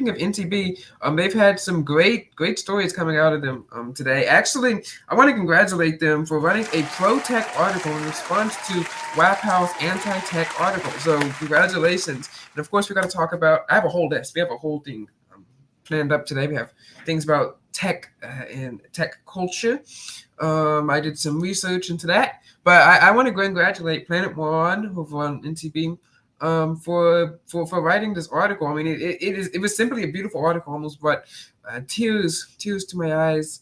speaking of NTB, they've had some great stories coming out of them today. Actually, I want to congratulate them for running a pro-tech article in response to WAPOW's anti-tech article. So congratulations. And of course, we got to talk about, I have a whole list. We have a whole thing planned up today. We have things about tech and tech culture. I did some research into that. But I want to congratulate Planet Moron over on NTB for writing this article. I mean, it was simply a beautiful article, almost brought tears to my eyes.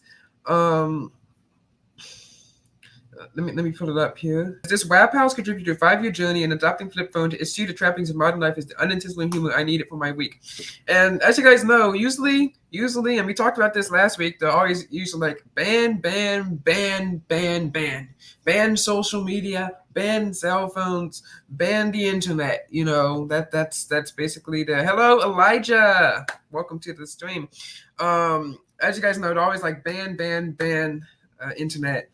Let me pull it up here. This WAP House contributed to a 5-year journey in adopting flip phone to eschew the trappings of modern life is the unintentional humor I needed for my week. And as you guys know, usually, and we talked about this last week, they're always usually like ban social media, ban cell phones, ban the internet. You know, that's basically the hello Elijah. Welcome to the stream. As you guys know, they're always like ban internet.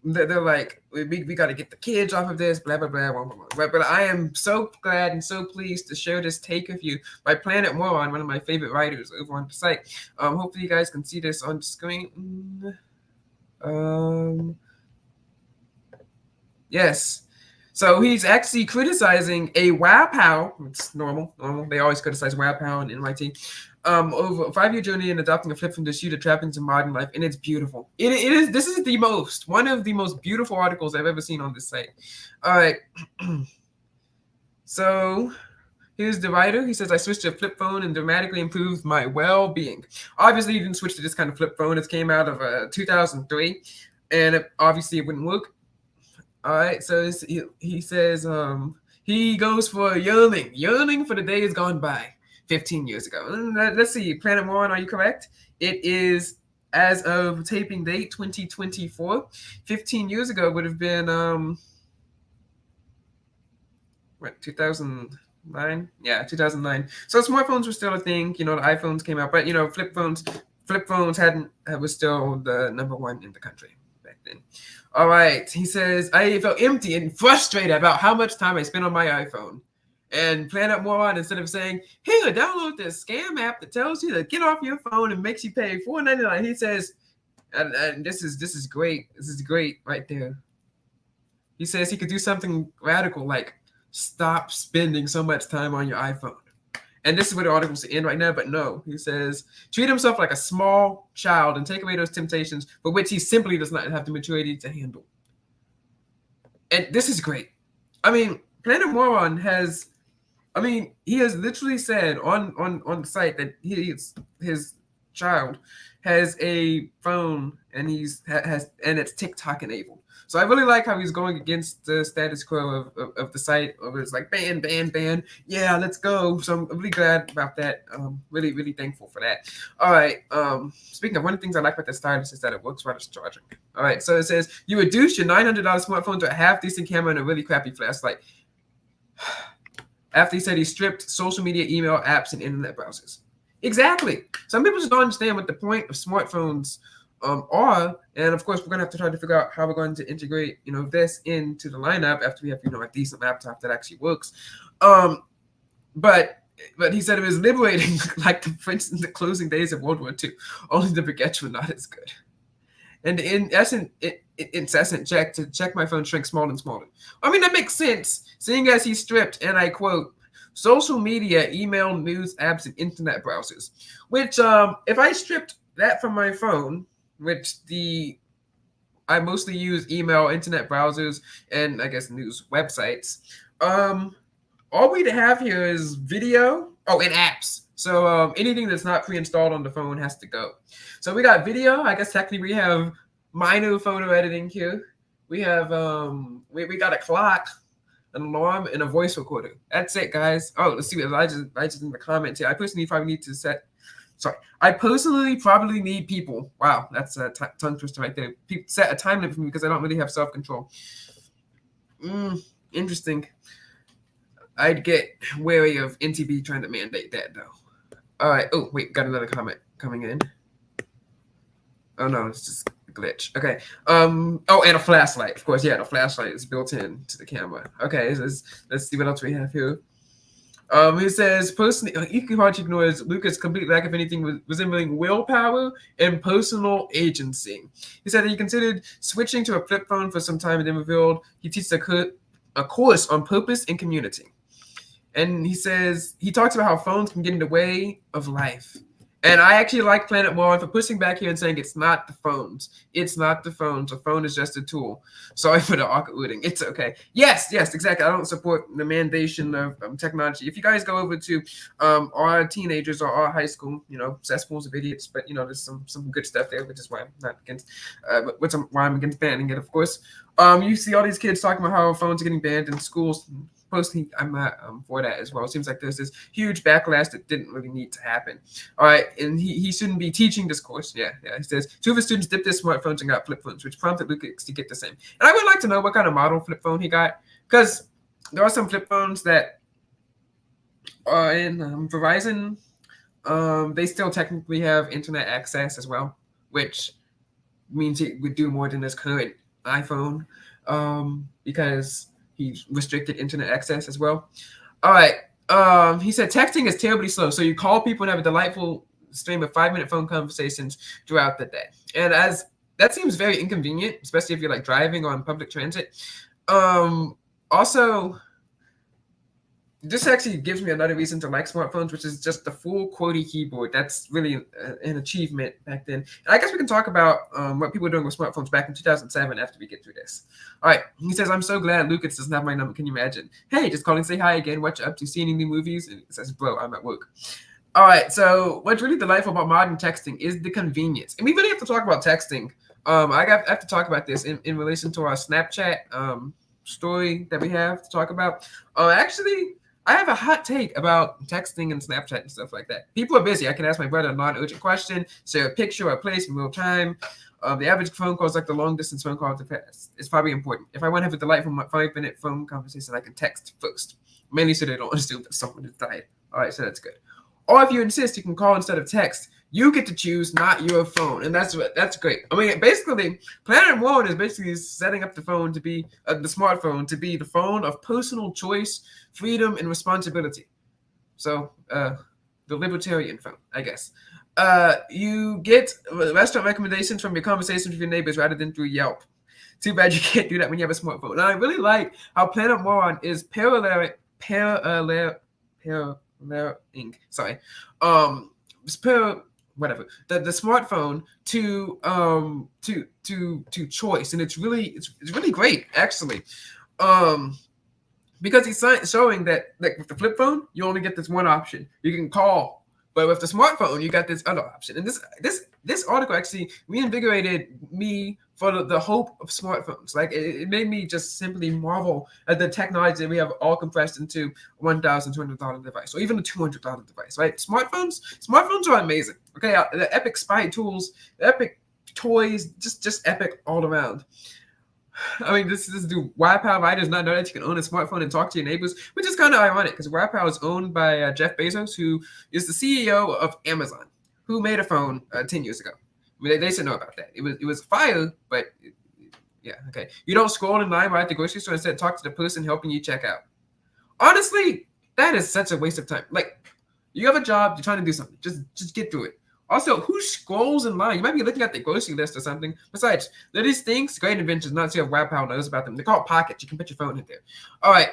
They're like, we got to get the kids off of this, blah, blah, blah, blah, blah, blah. But I am so glad and so pleased to share this take with you by Planet Moron, one of my favorite writers over on the site. Hopefully you guys can see this on the screen. Yes. So he's actually criticizing a WAPOW. It's normal. They always criticize WAPOW and NYT. Over a 5-year journey in adopting a flip from the shoe to trappings of modern life, and it's beautiful. It is. This is one of the most beautiful articles I've ever seen on this site. All right. So here's the writer. He says, I switched to a flip phone and dramatically improved my well-being. Obviously, he didn't switch to this kind of flip phone. It came out of 2003, and obviously it wouldn't work. All right. So he says he goes for yearning for the days gone by. 15 years ago. Let's see, Planet Moron, are you correct? It is, as of taping date, 2024. 15 years ago would have been, 2009? Yeah, 2009. So smartphones were still a thing. You know, the iPhones came out, but, you know, flip phones was still the #1 in the country back then. All right, he says, I felt empty and frustrated about how much time I spent on my iPhone. And Planet Moron, instead of saying, here, download this scam app that tells you to get off your phone and makes you pay $4.99, he says, and this is great. This is great right there. He says he could do something radical like stop spending so much time on your iPhone. And this is where the article's end right now, but no. He says, treat himself like a small child and take away those temptations for which he simply does not have the maturity to handle. And this is great. I mean, Planet Moron he has literally said on the site that his child has a phone and and it's TikTok enabled. So I really like how he's going against the status quo of the site. It's like ban. Yeah, let's go. So I'm really glad about that. Really thankful for that. All right. Speaking of, one of the things I like about this stylus is that it works while it's charging. All right. So it says you reduce your $900 smartphone to a half decent camera and a really crappy flashlight. After he said he stripped social media, email, apps, and internet browsers. Exactly. Some people just don't understand what the point of smartphones are. And of course, we're going to have to try to figure out how we're going to integrate, this into the lineup after we have, a decent laptop that actually works. But he said it was liberating, like the French in the closing days of World War II. Only the baguettes were not as good. And in essence, incessant check to check my phone shrink smaller and smaller. I mean, that makes sense, seeing as he stripped, and I quote, social media, email, news, apps, and internet browsers. Which, if I stripped that from my phone, which I mostly use email, internet browsers, and I guess news websites. All we have here is video, and apps. So anything that's not pre-installed on the phone has to go. So we got video. I guess technically we have minor photo editing here. We have we got a clock, an alarm, and a voice recorder. That's it, guys. Oh, let's see what Elijah's in the comments here. I personally probably need people. Wow, that's a tongue twister right there. Set a time limit for me because I don't really have self-control. Interesting. I'd get wary of NTB trying to mandate that, though. All right. Oh, wait. Got another comment coming in. Oh, no. It's just a glitch. Okay. And a flashlight. Of course, yeah. The flashlight is built in to the camera. Okay. Let's see what else we have here. He says, personally, equally hard to ignore is Luca's complete lack of anything resembling willpower and personal agency. He said that he considered switching to a flip phone for some time and then revealed he teaches a course on purpose and community. And he says he talks about how phones can get in the way of life. And I actually like Planet Warren for pushing back here and saying it's not the phones. It's not the phones. A phone is just a tool. Sorry for the awkwarding. It's okay. Yes, exactly. I don't support the mandation of technology. If you guys go over to our teenagers or our high school, cesspools of idiots, but there's some good stuff there, which is why I'm not against, why I'm against banning it, of course. You see all these kids talking about how phones are getting banned in schools. Personally, I'm not for that as well. It seems like there's this huge backlash that didn't really need to happen. All right, and he shouldn't be teaching this course. Yeah. He says 2 of his students dipped their smartphones and got flip phones, which prompted Lucas to get the same. And I would like to know what kind of model flip phone he got, because there are some flip phones that are in Verizon. They still technically have internet access as well, which means it would do more than his current iPhone, because he restricted internet access as well. All right. He said texting is terribly slow, so you call people and have a delightful stream of 5-minute phone conversations throughout the day. And as that seems very inconvenient, especially if you're like driving or on public transit. Also, this actually gives me another reason to like smartphones, which is just the full QWERTY keyboard. That's really an achievement back then. And I guess we can talk about what people were doing with smartphones back in 2007 after we get through this. All right. He says, I'm so glad Lucas doesn't have my number. Can you imagine? Hey, just calling, say hi again. What you up to? See any new movies? And he says, bro, I'm at work. All right. So what's really delightful about modern texting is the convenience. And we really have to talk about texting. I have to talk about this in relation to our Snapchat story that we have to talk about. Actually, I have a hot take about texting and Snapchat and stuff like that. People are busy. I can ask my brother a non-urgent question, share a picture or a place in real time. The average phone call is like the long-distance phone call. It's probably important. If I want to have a delightful 5-minute phone conversation, I can text first. Mainly so they don't assume that someone is died. All right, so that's good. Or if you insist, you can call instead of text. You get to choose, not your phone, and that's great. I mean, basically, Planet One is basically setting up the phone to be the smartphone to be the phone of personal choice, freedom, and responsibility. So, the libertarian phone, I guess. You get restaurant recommendations from your conversations with your neighbors rather than through Yelp. Too bad you can't do that when you have a smartphone. And I really like how Planet Moron is paralleling. Sorry. Whatever the smartphone to choice, and it's really great actually, because he's showing that like with the flip phone you only get this one option, you can call, but with the smartphone you got this other option. And this article actually reinvigorated me for the hope of smartphones. Like it made me just simply marvel at the technology that we have all compressed into $1,200 device, or even a $200 device. Right? Smartphones are amazing. Okay, the epic spy tools, the epic toys, just epic all around. I mean, this dude, YPow, I does not know that you can own a smartphone and talk to your neighbors, which is kind of ironic because YPow is owned by Jeff Bezos, who is the CEO of Amazon, who made a phone 10 years ago. I mean, they should know about that. It was fire, but yeah, okay. You don't scroll in line right at the grocery store, instead talk to the person helping you check out. Honestly, that is such a waste of time. Like, you have a job, you're trying to do something. Just get through it. Also, who scrolls in line? You might be looking at the grocery list or something. Besides, there are these things, great inventions, not sure if YPow knows about them. They're called pockets. You can put your phone in there. All right.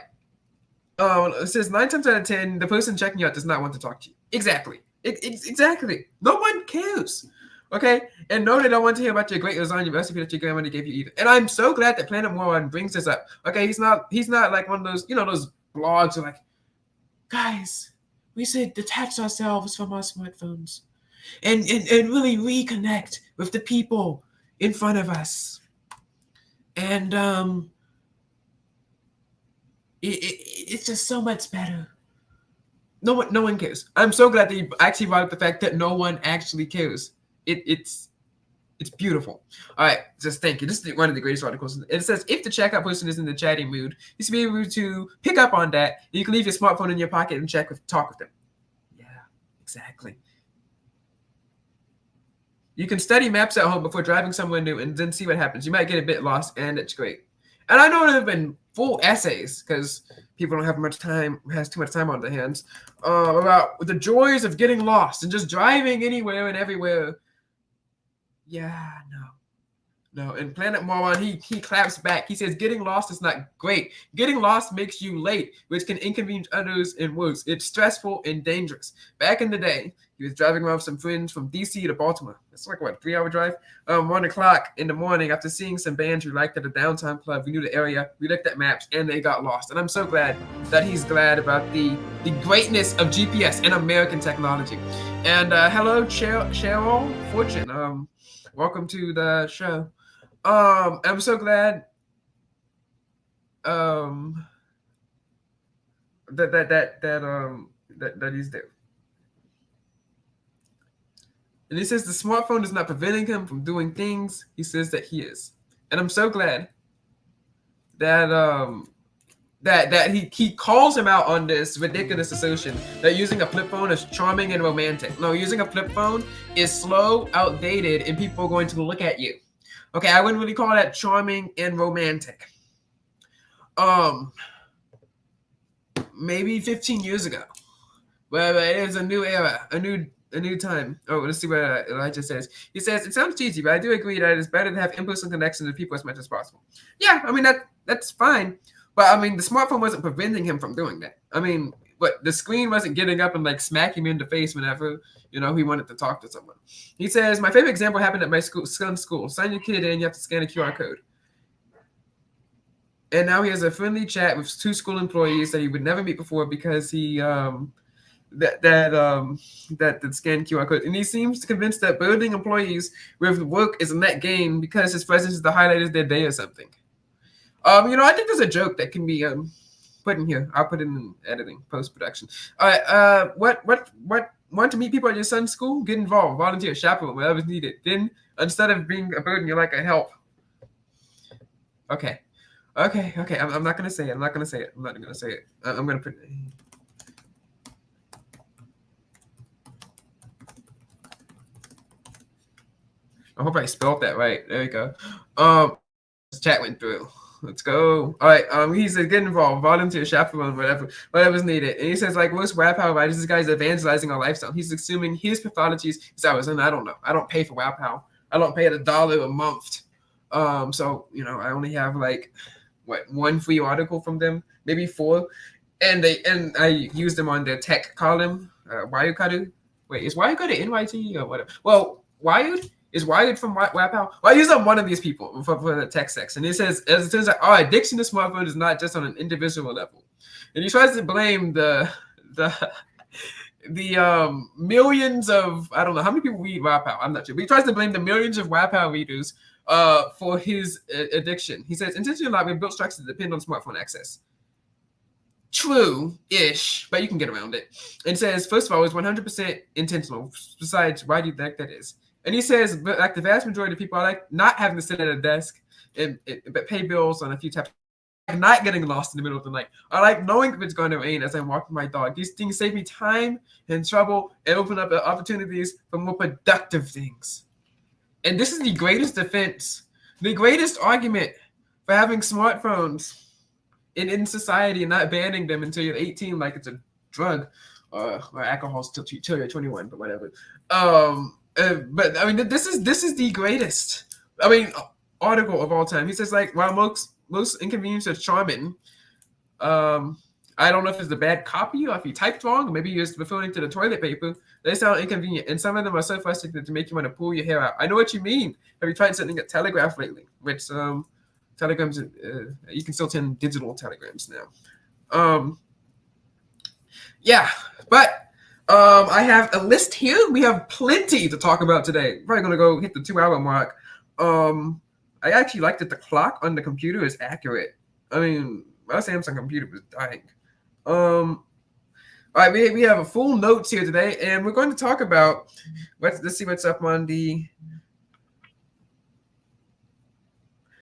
It says 9 times out of 10, the person checking you out does not want to talk to you. Exactly. Exactly. No one cares. Okay, and no, they don't want to hear about your great lasagna recipe that your grandmother gave you either. And I'm so glad that Planet Moron brings this up. Okay, he's not like one of those, those blogs are like, guys, we should detach ourselves from our smartphones and really reconnect with the people in front of us. And it's just so much better. No one cares. I'm so glad that you actually brought up the fact that no one actually cares. It's beautiful. All right, just thank you. This is one of the greatest articles. It says, if the checkout person is in the chatting mood, you should be able to pick up on that. You can leave your smartphone in your pocket and talk with them. Yeah, exactly. You can study maps at home before driving somewhere new and then see what happens. You might get a bit lost, and it's great. And I know there have been full essays because people don't have much time, has too much time on their hands, about the joys of getting lost and just driving anywhere and everywhere. Yeah, no. No, and Planet Moron, he claps back. He says, getting lost is not great. Getting lost makes you late, which can inconvenience others and worse. It's stressful and dangerous. Back in the day, he was driving around with some friends from DC to Baltimore. It's like, what, 3-hour drive? 1 o'clock in the morning, after seeing some bands we liked at a downtown club. We knew the area, we looked at maps, and they got lost. And I'm so glad that he's glad about the greatness of GPS and American technology. And hello, Cheryl Fortune. Welcome to the show. I'm so glad that he's there. And he says the smartphone is not preventing him from doing things. He says that he is. And I'm so glad that that he calls him out on this ridiculous assertion that using a flip phone is charming and romantic. No, using a flip phone is slow, outdated, and people are going to look at you. Okay, I wouldn't really call that charming and romantic. Maybe 15 years ago. But it is a new era, a new time. Oh, let's see what Elijah says. He says, it sounds cheesy, but I do agree that it's better to have in-person connections with people as much as possible. Yeah, I mean, that's fine. But I mean, the smartphone wasn't preventing him from doing that. I mean, but the screen wasn't getting up and like smacking him in the face whenever, he wanted to talk to someone. He says, my favorite example happened at my son's school. Sign your kid in, you have to scan a QR code. And now he has a friendly chat with 2 school employees that he would never meet before because he that scan QR code. And he seems convinced that burdening employees with work is a net gain because his presence is the highlight of their day or something. I think there's a joke that can be put in here. I'll put it in editing, post-production. All right, what want to meet people at your son's school? Get involved, volunteer, chaperone, whatever's needed. Then, instead of being a burden, you're like a help. Okay. I'm not gonna say it. I'm not gonna say it. I'm gonna put it. I hope I spelled that right. There we go. This chat went through. Let's go. All right. He says get involved, volunteer, chaperone, whatever's needed. And he says like most WAP Power writers, this guy's evangelizing our lifestyle. He's assuming his pathologies is ours, and I don't know. I don't pay for WAP Power. I don't pay $1 a month. So I only have like 1 free article from them, maybe 4, and I use them on their tech column. Wirecutter. Wait, is Wirecutter NYT or whatever? Well, Wired. Is Wired from WAPOW? Well, I use on one of these people for the tech sex. And it says, as it turns out, addiction to smartphone is not just on an individual level. And he tries to blame the millions of, I don't know, how many people read WAPOW? I'm not sure. But he tries to blame the millions of WAPOW readers for his addiction. He says, intentionally not, we built structures that depend on smartphone access. True-ish, but you can get around it. And says, first of all, it's 100% intentional. Besides, why do you think that is? And he says, but like the vast majority of people, I like not having to sit at a desk but pay bills on a few taps. I like not getting lost in the middle of the night. I like knowing if it's going to rain as I'm walking my dog. These things save me time and trouble and open up opportunities for more productive things. And this is the greatest defense, the greatest argument for having smartphones in society and not banning them until you're 18 like it's a drug or alcohol till you're 21, but whatever. But I mean, this is the greatest, article of all time. He says like, while most inconvenience is charming, I don't know if it's the bad copy or if he typed wrong, or maybe he was referring to the toilet paper. They sound inconvenient, and some of them are so frustrating to make you want to pull your hair out. I know what you mean. Have you tried sending a telegraph lately? Which telegrams, you can still send digital telegrams now. Yeah, but. I have a list here. We have plenty to talk about today. Probably gonna go hit the 2-hour mark. I actually like that the clock on the computer is accurate. I mean, my Samsung computer was dying. All right, we have a full notes here today, and we're going to talk about let's see what's up on the